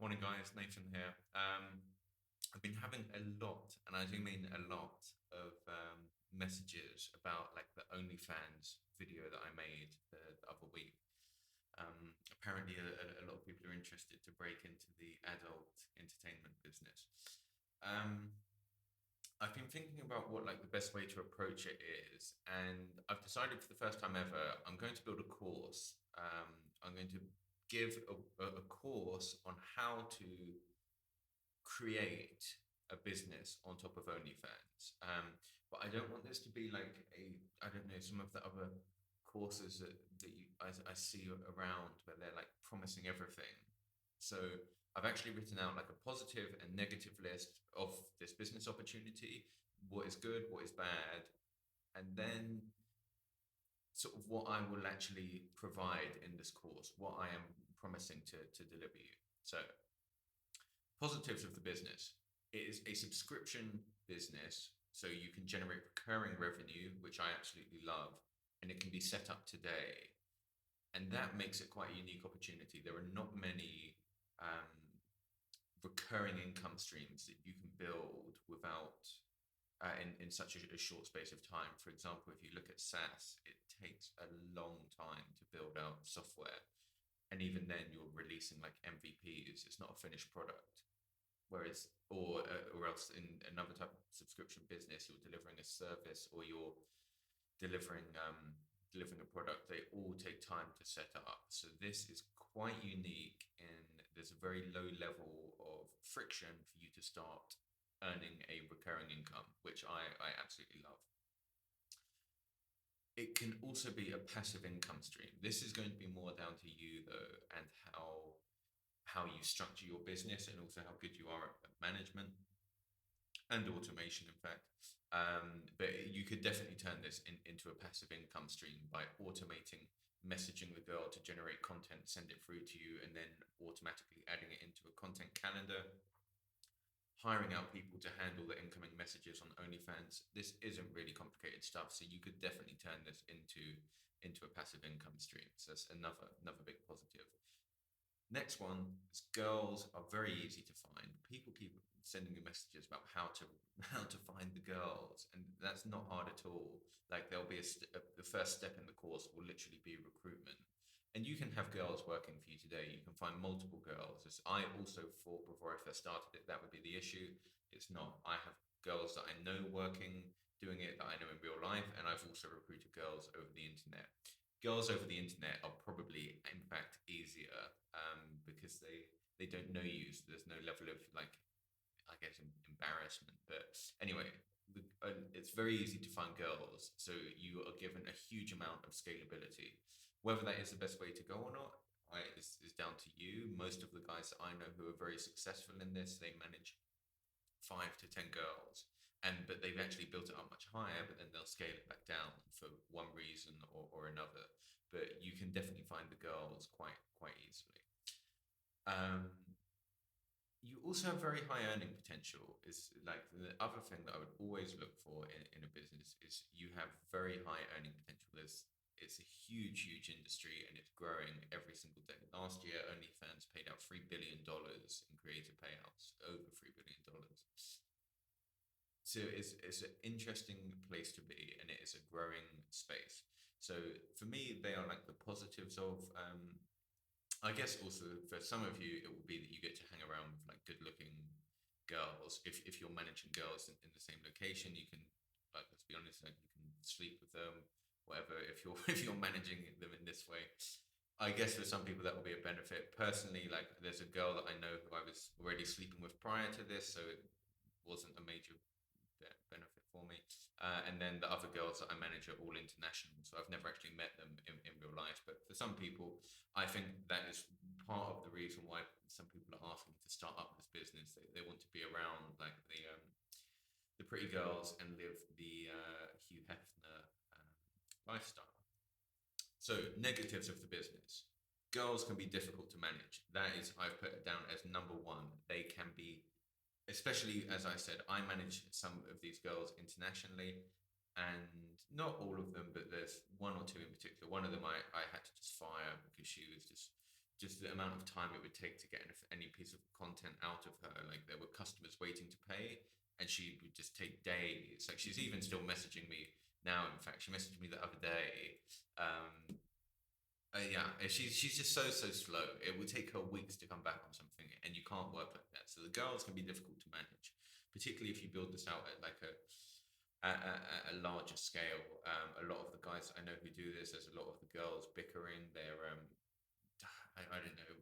Morning, guys. Nathan here. I've been having a lot, and I do mean a lot, of messages about like the OnlyFans video that I made the other week. Apparently, a lot of people are interested to break into the adult entertainment business. Um, I've been thinking about what like the best way to approach it is, and I've decided for the first time ever, I'm going to build a course. I'm going to give a course on how to create a business on top of OnlyFans. But I don't want this to be like I don't know, some of the other courses that I see around where they're like promising everything. So I've actually written out like a positive and negative list of this business opportunity, what is good, what is bad, and then sort of what I will actually provide in this course, what I am promising to deliver you. So positives of the business. It is a subscription business, so you can generate recurring revenue, which I absolutely love, and it can be set up today. And that makes it quite a unique opportunity. There are not many recurring income streams that you can build without in such a short space of time. For example, if you look at SaaS, it takes a long time to build out software. And even then, you're releasing like MVPs. It's not a finished product. Whereas, or else in another type of subscription business, you're delivering a service or you're delivering delivering a product. They all take time to set up. So this is quite unique, and there's a very low level of friction for you to start earning a recurring income, which I absolutely love. It can also be a passive income stream. This is going to be more down to you though, and how you structure your business, and also how good you are at management and automation, in fact. But you could definitely turn this into a passive income stream by automating messaging the girl to generate content, send it through to you, and then automatically adding it into a content calendar, hiring out people to handle the incoming messages on OnlyFans. This isn't really complicated stuff, so you could definitely turn this into a passive income stream. So that's another big positive. Next one is girls are very easy to find. People keep sending me messages about how to find the girls, and that's not hard at all. Like there'll be the first step in the course will literally be recruitment, and you can have girls working for you today. You can find multiple girls. As I also thought before I first started it, that would be the issue. It's not. I have girls that I know working, doing it, that I know in real life, and I've also recruited girls over the internet. Girls over the internet are probably, in fact, easier because they don't know you, so there's no level of like, I guess, embarrassment. But anyway, it's very easy to find girls, so you are given a huge amount of scalability. Whether that is the best way to go or not, is down to you. Most of the guys that I know who are very successful in this, they manage 5 to 10 girls, and but they've actually built it up much higher, but then they'll scale it back down for one reason or another. But you can definitely find the girls quite easily. Um, you also have very high earning potential. Is like the other thing that I would always look for in a business is you have very high earning potential. It's a huge industry, and it's growing every single day. Last year, OnlyFans paid out $3 billion in creator payouts, over $3 billion. So it's an interesting place to be, and it is a growing space. So for me, they are like the positives of. I guess also for some of you, it will be that you get to hang around with like good-looking girls. If you're managing girls in the same location, you can, like, let's be honest, like you can sleep with them, whatever. If you're if you're managing them in this way, I guess for some people that will be a benefit. Personally, like there's a girl that I know who I was already sleeping with prior to this, so it wasn't a major benefit for me. And then the other girls that I manage are all international, so I've never actually met them in real life. But for some people, I think that is part of the reason why some people are asking to start up this business. They want to be around like the pretty girls and live the Hugh Hefner lifestyle. So negatives of the business. Girls can be difficult to manage. That is, I've put it down as number one. They can be, especially as I said, I manage some of these girls internationally, and not all of them, but there's one or two in particular. One of them I had to just fire because she was just the amount of time it would take to get any piece of content out of her. Like there were customers waiting to pay, and she would just take days. Like she's even still messaging me now. In fact, she messaged me the other day. Yeah, she's just so slow. It would take her weeks to come back on something, and you can't work like that. So the girls can be difficult to manage, particularly if you build this out at like a larger scale. A lot of the guys I know who do this, there's a lot of the girls bickering. They're I don't know,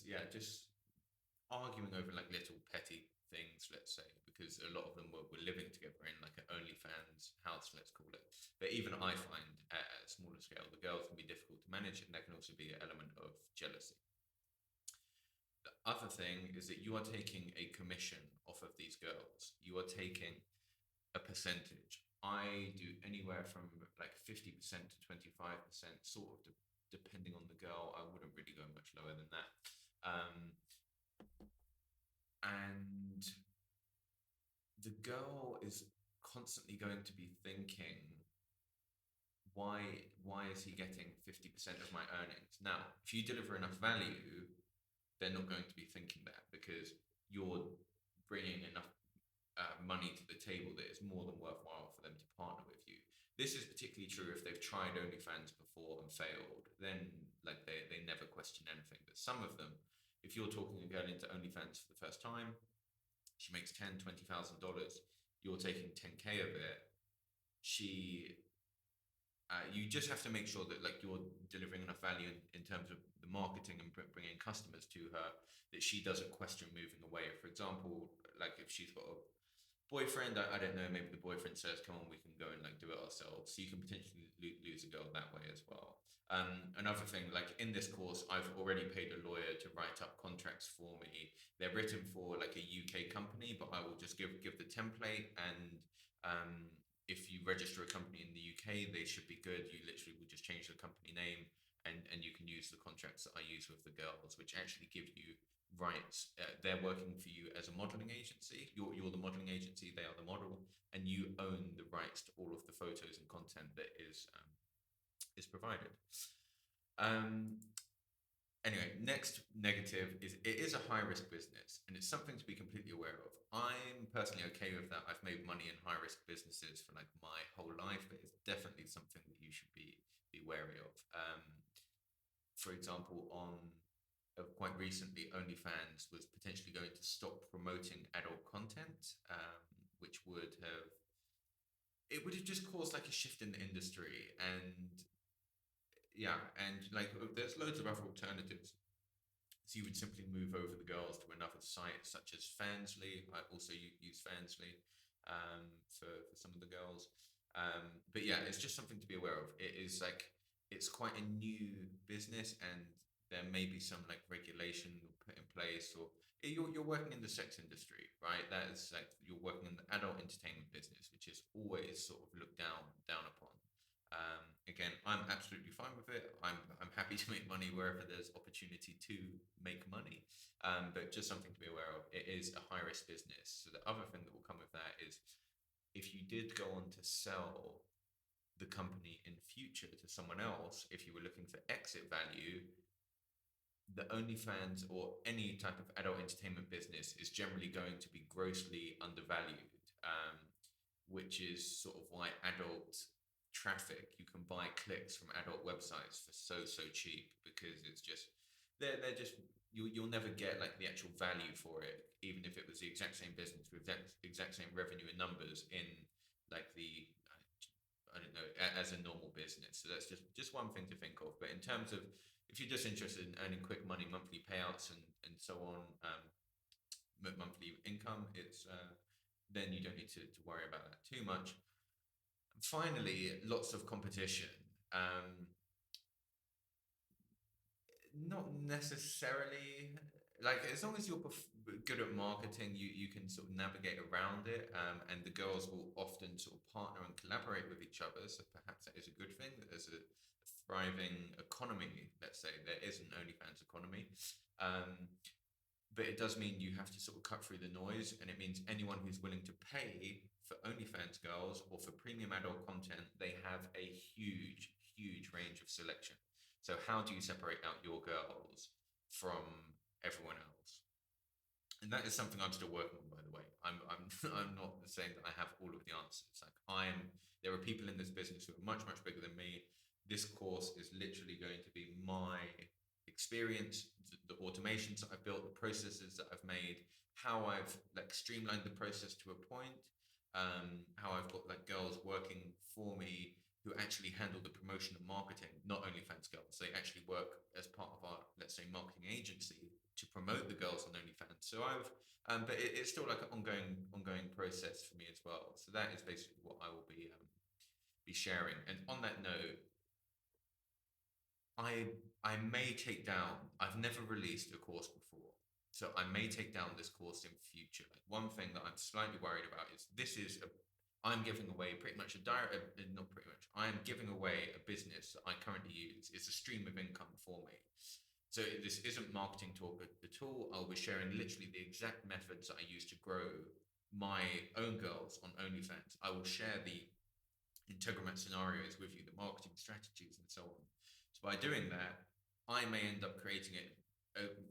yeah, just arguing over like little petty things, let's say, because a lot of them were living together in like an OnlyFans house, let's call it. But even I find at a smaller scale, the girls can be difficult to manage, and there can also be an element of jealousy. The other thing is that you are taking a commission off of these girls. You are taking a percentage. I do anywhere from like 50% to 25%, sort of depending on the girl. I wouldn't really go much lower than that. And the girl is constantly going to be thinking, why is he getting 50% of my earnings? Now, if you deliver enough value, they're not going to be thinking that, because you're bringing enough money to the table that is more than worthwhile for them to partner with you. This is particularly true if they've tried OnlyFans before and failed. Then like they never question anything. But some of them, if you're talking a girl into OnlyFans for the first time, she makes $10,000-$20,000. You're taking 10K of it. You just have to make sure that like you're delivering enough value in terms of the marketing and bringing customers to her, that she doesn't question moving away. For example, like if she's got a boyfriend, I don't know, maybe the boyfriend says, come on, we can go and like do it ourselves. So you can potentially lose a girl that way as well. Another thing, like in this course, I've already paid a lawyer to write up contracts for me. They're written for like a UK company, but I will just give the template, and if you register a company in the UK, they should be good. You literally will just change the company name, and you can use the contracts that I use with the girls, which actually give you rights. They're working for you as a modeling agency. You're the modeling agency, they are the model, and you own the rights to all of the photos and content that is provided. Anyway, next negative is it is a high risk business, and it's something to be completely aware of. I'm personally okay with that. I've made money in high risk businesses for like my whole life, but it's definitely something that you should be wary of. For example, quite recently, OnlyFans was potentially going to stop promoting adult content, which would have just caused like a shift in the industry. And yeah, and like there's loads of other alternatives. So you would simply move over the girls to another site such as Fansly. I also use Fansly for some of the girls. But yeah, it's just something to be aware of. It is like it's quite a new business, and there may be some like regulation put in place, or you're working in the sex industry, right? That is like you're working in the adult entertainment business, which is always sort of looked down upon. Again, I'm absolutely fine with it. I'm happy to make money wherever there's opportunity to make money. But just something to be aware of. It is a high risk business. So the other thing that will come with that is if you did go on to sell the company in future to someone else, if you were looking for exit value, the OnlyFans or any type of adult entertainment business is generally going to be grossly undervalued, which is sort of why adult traffic, you can buy clicks from adult websites for so cheap, because it's just they're just you'll never get like the actual value for it, even if it was the exact same business with exact same revenue and numbers in like the I don't know, as a normal business. So that's just one thing to think of. But in terms of if you're just interested in earning quick money, monthly payouts and so on, monthly income, it's then you don't need to worry about that too much. Finally, lots of competition. Not necessarily like as long as you're good at marketing, you can sort of navigate around it. And the girls will often sort of partner and collaborate with each other. So perhaps that is a good thing. That there's a thriving economy. Let's say there is an OnlyFans economy. But it does mean you have to sort of cut through the noise, and it means anyone who's willing to pay for OnlyFans girls or for premium adult content, they have a huge range of selection. So how do you separate out your girls from everyone else. And that is something I'm still working on, by the way. I'm I'm not saying that I have all of the answers. Like there are people in this business who are much much bigger than me. This course is literally going to be my experience, the automations that I've built, the processes that I've made, how I've like streamlined the process to a point, how I've got like girls working for me who actually handle the promotion and marketing, not OnlyFans girls. They actually work as part of our, let's say, marketing agency to promote the girls on OnlyFans. So but it's still like an ongoing process for me as well. So that is basically what I will be sharing. And on that note, I may take down. I've never released a course before, so I may take down this course in future. Like one thing that I'm slightly worried about is I'm giving away pretty much not pretty much. I am giving away a business that I currently use. It's a stream of income for me. So this isn't marketing talk at all. I'll be sharing literally the exact methods that I use to grow my own girls on OnlyFans. I will share the Integromat scenarios with you, the marketing strategies and so on. So by doing that, I may end up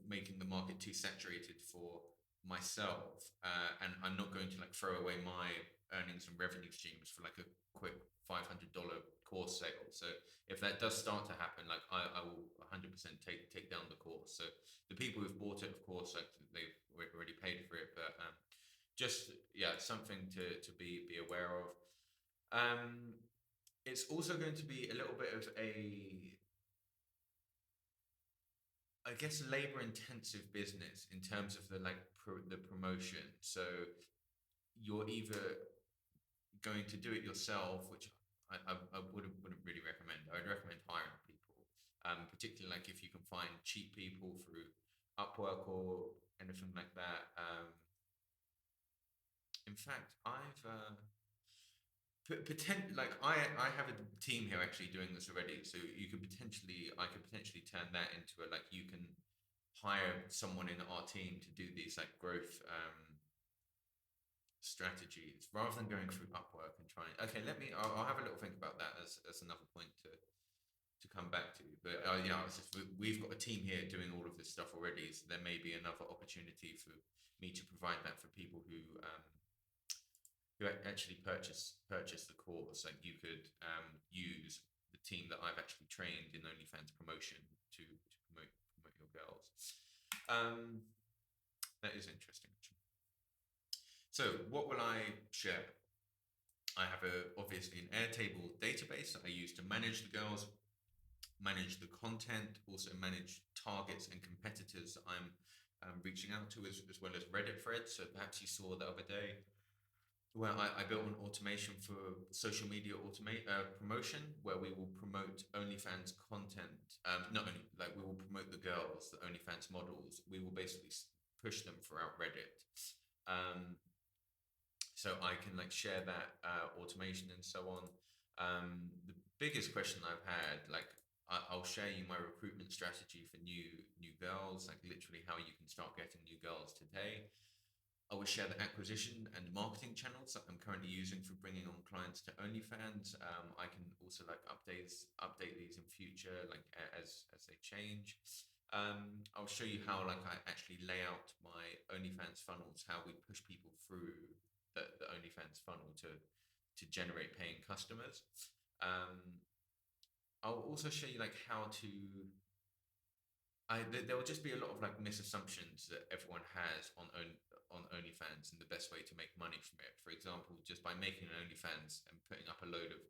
making the market too saturated for myself, and I'm not going to like throw away my earnings and revenue streams for like a quick $500 course sale. So if that does start to happen, like I will 100% take down the course. So the people who've bought it, of course, like they've already paid for it, but just something to be aware of. It's also going to be a little bit of I guess, labor-intensive business in terms of the promotion. So you're either going to do it yourself, which I wouldn't really recommend. I'd recommend hiring people, particularly like if you can find cheap people through Upwork or anything like that. In fact, I have a team here actually doing this already, so I could potentially turn that into you can hire someone in our team to do these like growth strategies rather than going through Upwork and trying. Okay, I'll have a little think about that as another point to come back to. But we've got a team here doing all of this stuff already, so there may be another opportunity for me to provide that for people who actually purchase the course. Like you could use the team that I've actually trained in OnlyFans promotion to promote your girls. That is interesting. So what will I share? I have obviously an Airtable database that I use to manage the girls, manage the content, also manage targets and competitors that I'm reaching out to, as well as Reddit threads. So perhaps you saw the other day where I built an automation for social media promotion, where we will promote OnlyFans content. Not only we will promote the girls, the OnlyFans models. We will basically push them throughout Reddit. So I can share that automation and so on. The biggest question I've had, I'll share you my recruitment strategy for new girls, literally how you can start getting new girls today. I will share the acquisition and marketing channels that I'm currently using for bringing on clients to OnlyFans. I can also update these in future, as they change. I'll show you how I actually lay out my OnlyFans funnels, how we push people through the OnlyFans funnel to generate paying customers. I'll also show you how to. There will just be a lot of misassumptions that everyone has on OnlyFans and the best way to make money from it. For example, just by making an OnlyFans and putting up a load of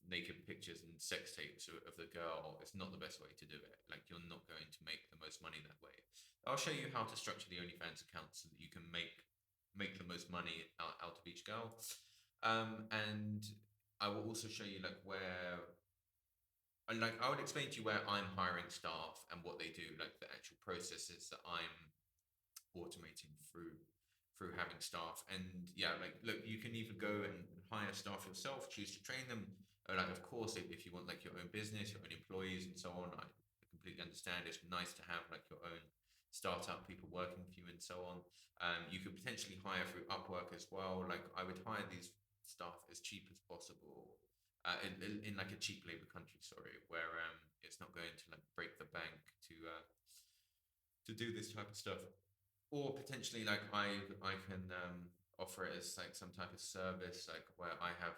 naked pictures and sex tapes of the girl, it's not the best way to do it. You're not going to make the most money that way. I'll show you how to structure the OnlyFans account so that you can make the most money out of each girl. And I will also show you where. I would explain to you where I'm hiring staff and what they do, the actual processes that I'm automating through having staff. And look, you can either go and hire staff yourself, choose to train them, or of course if you want your own business, your own employees and so on, I completely understand. It's nice to have your own startup people working for you and so on. You could potentially hire through Upwork as well. I would hire these staff as cheap as possible. In a cheap labor country, where it's not going to break the bank to do this type of stuff, or potentially like I can offer it as like some type of service, like where I have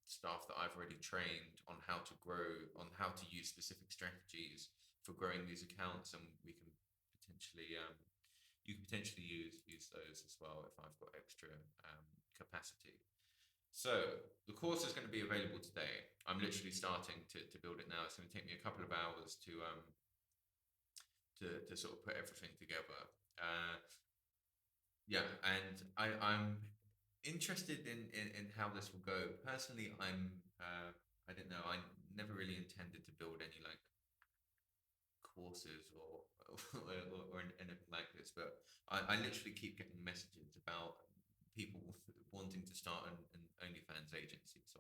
staff that I've already trained on how to grow, on how to use specific strategies for growing these accounts, and we can potentially you can potentially use those as well if I've got extra capacity. So the course is going to be available today. I'm literally starting to build it now. It's going to take me a couple of hours to sort of put everything together. Uh, yeah, and I'm interested in how this will go. Personally, I don't know. I never really intended to build any like courses or anything like this, but I literally keep getting messages about people wanting to start an OnlyFans agency. So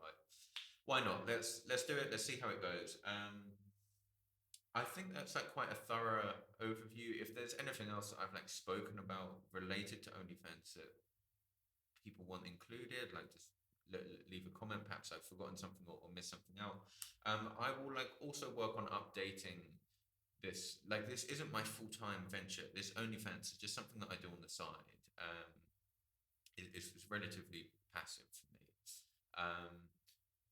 why not? Let's do it. Let's see how it goes. I think that's like quite a thorough overview. If there's anything else that I've like spoken about related to OnlyFans that people want included, like just leave a comment. Perhaps I've forgotten something or missed something out. I will like also work on updating this. Like this isn't my full-time venture. This OnlyFans is just something that I do on the side. It's relatively passive for me. Um,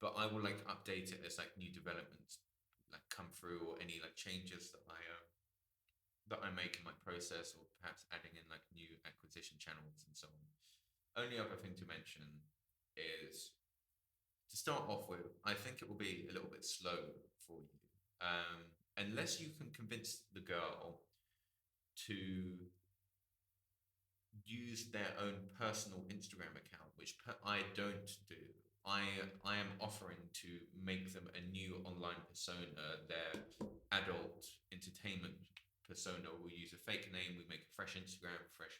but I will like update it as like new developments like come through, or any like changes that I make in my process, or perhaps adding in like new acquisition channels and so on. Only other thing to mention is, to start off with, I think it will be a little bit slow for you, unless you can convince the girl to use their own personal Instagram account, which I don't do. I am offering to make them a new online persona, their adult entertainment persona. We'll use a fake name. We make a fresh Instagram, fresh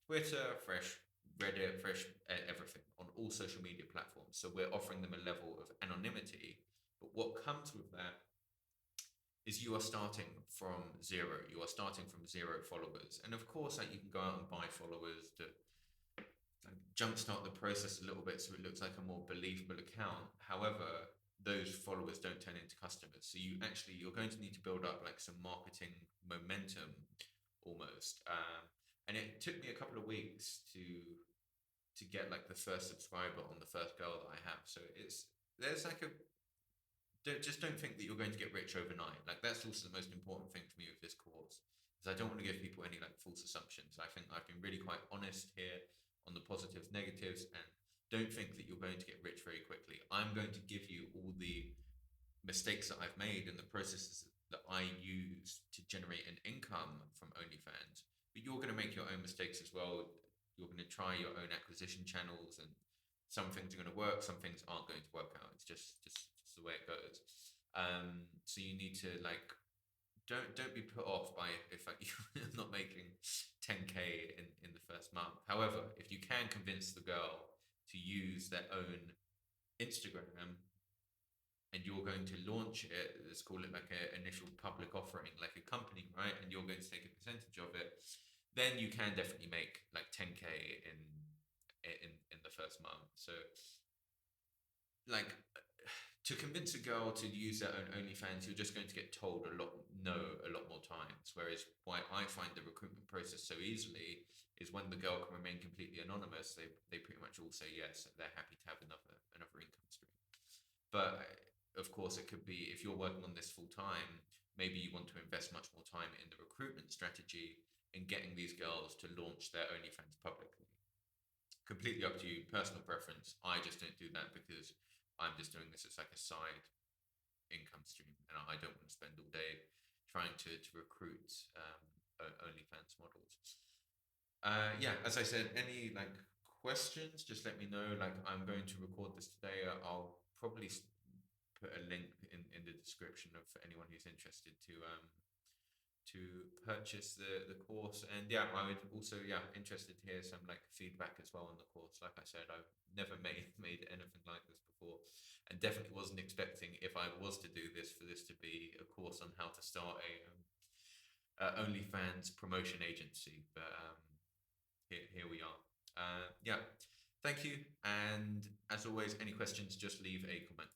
Twitter, fresh Reddit, fresh everything on all social media platforms. So we're offering them a level of anonymity. But what comes with that is you are starting from zero. You are starting from 0 followers. And of course, like you can go out and buy followers to jumpstart the process a little bit so it looks like a more believable account. However, those followers don't turn into customers. So you're going to need to build up like some marketing momentum almost. And it took me a couple of weeks to get like the first subscriber on the first girl that I have. So there's like don't think that you're going to get rich overnight. Like that's also the most important thing for me with this course, is I don't want to give people any like false assumptions. I think I've been really quite honest here on the positives, negatives, and don't think that you're going to get rich very quickly. I'm going to give you all the mistakes that I've made and the processes that I use to generate an income from OnlyFans. But you're going to make your own mistakes as well. You're going to try your own acquisition channels, and some things are going to work, some things aren't going to work out. It's just the way it goes. So you need to like don't be put off by if like you're not making 10k in the first month. However, if you can convince the girl to use their own Instagram, and you're going to launch it, let's call it like an initial public offering, like a company, right? And you're going to take a percentage of it, then you can definitely make like 10k in the first month. So like to convince a girl to use their own OnlyFans, you're just going to get told a lot more times. Whereas why I find the recruitment process so easily is when the girl can remain completely anonymous, they pretty much all say yes, and they're happy to have another income stream. But of course, it could be, if you're working on this full time, maybe you want to invest much more time in the recruitment strategy and getting these girls to launch their OnlyFans publicly. Completely up to you, personal preference. I just don't do that because I'm just doing this as like a side income stream, and I don't want to spend all day trying to recruit OnlyFans models. Yeah, as I said, any like questions, just let me know. Like I'm going to record this today. I'll probably put a link in the description for anyone who's interested to purchase the course. And yeah, I would also interested to hear some like feedback as well on the course. Like I said, I've never made anything like this before, and definitely wasn't expecting, if I was to do this, for this to be a course on how to start a OnlyFans promotion agency. But here we are. Yeah, thank you, and as always, any questions, just leave a comment.